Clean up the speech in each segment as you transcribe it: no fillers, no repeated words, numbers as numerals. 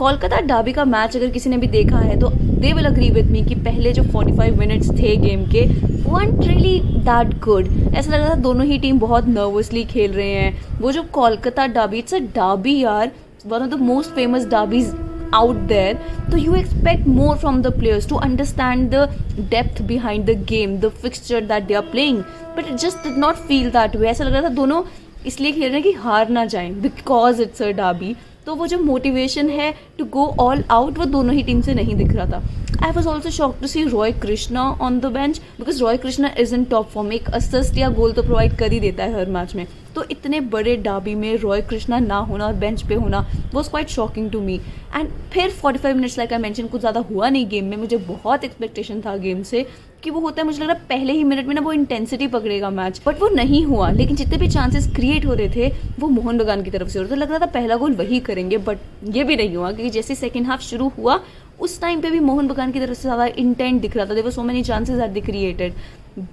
Kolkata Derby का match अगर किसी ने भी देखा है तो they will agree with me कि पहले जो 45 मिनट्स थे गेम के weren't really that good. ऐसा लग रहा था दोनों ही टीम बहुत नर्वसली खेल रहे हैं. वो जो Kolkata Derby, it's a Derby यार, one of the most famous derbies out there. So you expect more from the players to understand the depth behind the game, the fixture that they are playing. But it just did not feel that way. ऐसा लग रहा था दोनों इसलिए खेल रहे हैं कि हार ना जाएं because it's a derby. तो वो जो मोटिवेशन है टू गो ऑल आउट वो दोनों ही टीम से नहीं दिख रहा था. I was also shock to see Roy Krishna on the bench because Roy Krishna is in top form. एक असिस्ट या गोल तो प्रोवाइड कर ही देता है हर मैच में. तो इतने बड़े डार्बी में रॉय कृष्णा ना होना और बेंच पे होना was quite shocking to me. And फिर 45 मिनट्स लाइक आई मेंशन कुछ ज़्यादा हुआ नहीं गेम में. मुझे बहुत एक्सपेक्टेशन था गेम से कि वो होता है, मुझे लग रहा है पहले ही मिनट में ना वो इंटेंसिटी पकड़ेगा मैच, बट वो नहीं हुआ. लेकिन जितने भी चांसेस क्रिएट हो रहे थे वो मोहन बगान की तरफ से हो रहे थे. लग रहा था पहला गोल वही करेंगे, बट ये भी नहीं हुआ क्योंकि जैसे सेकेंड हाफ शुरू हुआ उस टाइम पे भी मोहन बगान की तरफ से ज़्यादा इंटेंट दिख रहा था. There were so many chances that they created,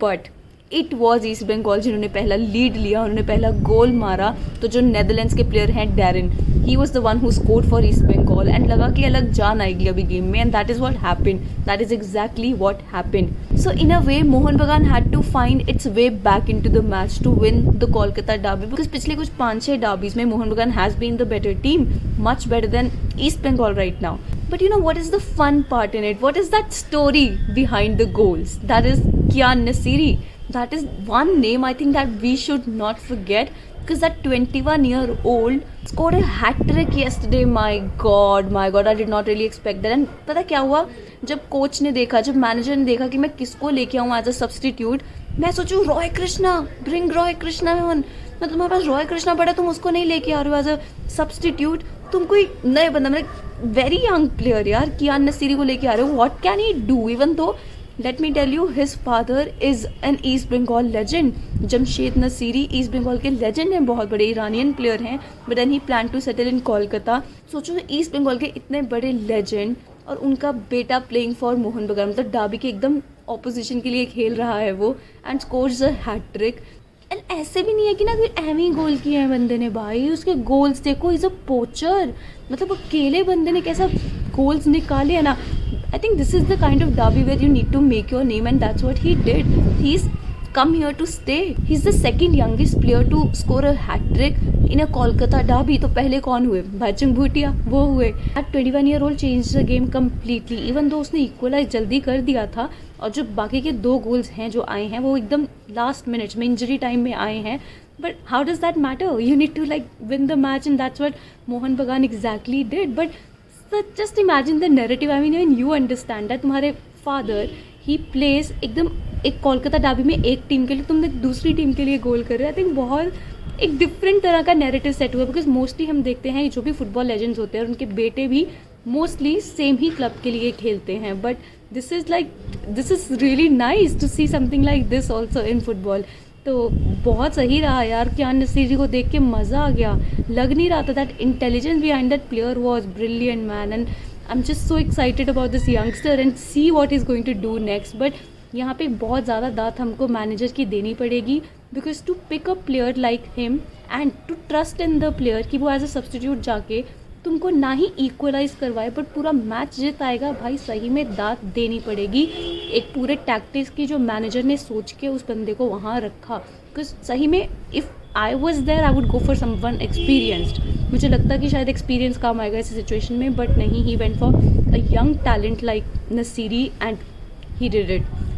but it was East Bengal जिन्होंने पहला लीड लिया, उन्होंने पहला गोल मारा. तो जो नेदरलैंड्स के प्लेयर हैं Darren, he was the one who scored for East Bengal and लगा कि अलग जान आएगी अभी गेम में. And that is what happened, that is exactly what happened. So in a way Mohun Bagan had to find its way back in to the match to win the Kolkata derby because पिछले कुछ 5-6 derbies में Mohun Bagan has been the better team, much better then east Bengal right now. But you know what is the fun part in it? What is that story behind the goals? That is Kian Nasiri. That is one name I think that we should not forget because that 21-year-old scored a hat-trick yesterday. My God, I did not really expect that. And पता क्या हुआ, जब coach ने देखा, जब manager ने देखा कि मैं किसको लेके आऊँ एज अ सब्सटीट्यूट, मैं सोचूँ Roy Krishna, bring Roy Krishna on. मैं तुम्हारे पास रॉय कृष्णा पड़ा, तुम उसको नहीं लेके आ रहे हो एज अ सब्सटीट्यूट. तुम कोई नए बंदा, मतलब वेरी यंग प्लेयर यार, कियान नसीरी को लेके आ रहे हो. What can he do? Even though let me tell you his father is an East Bengal legend. Jamshid Nasiri East Bengal के लेजेंड हैं, बहुत बड़े इरानियन प्लेयर हैं, but then he plan to settle in Kolkata. सोचो ईस्ट बंगाल के इतने बड़े लेजेंड और उनका बेटा प्लेइंग फॉर मोहन बगान, मतलब डार्बी के एकदम ऑपोजिशन के लिए खेल रहा है वो, and scores a hat-trick. And ऐसे भी नहीं है कि ना कोई एम ही गोल किए हैं बंदे ने. भाई उसके गोल्स देखो, इज अ पोचर. मतलब अकेले बंदे ने कैसा गोल्स निकाले है ना. I think this is the kind of derby where you need to make your name and that's what he did. He is come here to stay. He's the second youngest player to score a hat-trick in a Kolkata derby. तो पहले कौन हुए? भाईचुंग भूटिया, वो हुए. At 21-year-old changed the game completely. Even though उसने equalise जल्दी कर दिया था और जो बाकी के 2 गोल्स हैं जो आए हैं वो एकदम लास्ट मिनट में इंजरी टाइम में आए हैं. But how does that matter? You need to like win the match and that's what Mohun Bagan exactly did. But just imagine the narrative. I mean you understand that तुम्हारे father he place एकदम एक Kolkata Derby में एक team के लिए, तुम दूसरी team के लिए गोल कर रहे हो. आई थिंक बहुत एक डिफरेंट तरह का नैरेटिव सेट हुआ बिकॉज मोस्टली हम देखते हैं जो भी फुटबॉल लेजेंड्स होते हैं और उनके बेटे भी मोस्टली सेम ही क्लब के लिए खेलते हैं. But this is really nice to see something like this also in football. तो बहुत सही रहा यार. कियान नसीरी को देख के मज़ा आ गया. लग नहीं रहा था that intelligence behind that player was brilliant man. And I am just so excited about this youngster and see what is going to do next. But यहाँ पे बहुत ज़्यादा दात हमको मैनेजर की देनी पड़ेगी because to pick a player like him and to trust in the player कि वो एज अ सब्सटीट्यूट जाके तुमको ना ही इक्वलाइज करवाए बट पूरा मैच जीत आएगा. भाई सही में दात देनी पड़ेगी. एक पूरे टैक्टिक्स की जो मैनेजर ने सोच के उस बंदे को वहाँ रखा बिकॉज सही में if I was there I would go for someone experienced. मुझे लगता कि शायद एक्सपीरियंस काम आएगा इस सिचुएशन में, बट नहीं, he went for a young talent like Nasiri and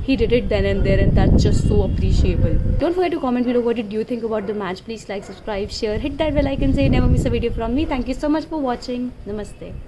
he did it then and there, and that's just so appreciable. Don't forget to comment below what did you think about the match. Please like, subscribe, share, hit that bell icon so you never miss a video from me. Thank you so much for watching. Namaste.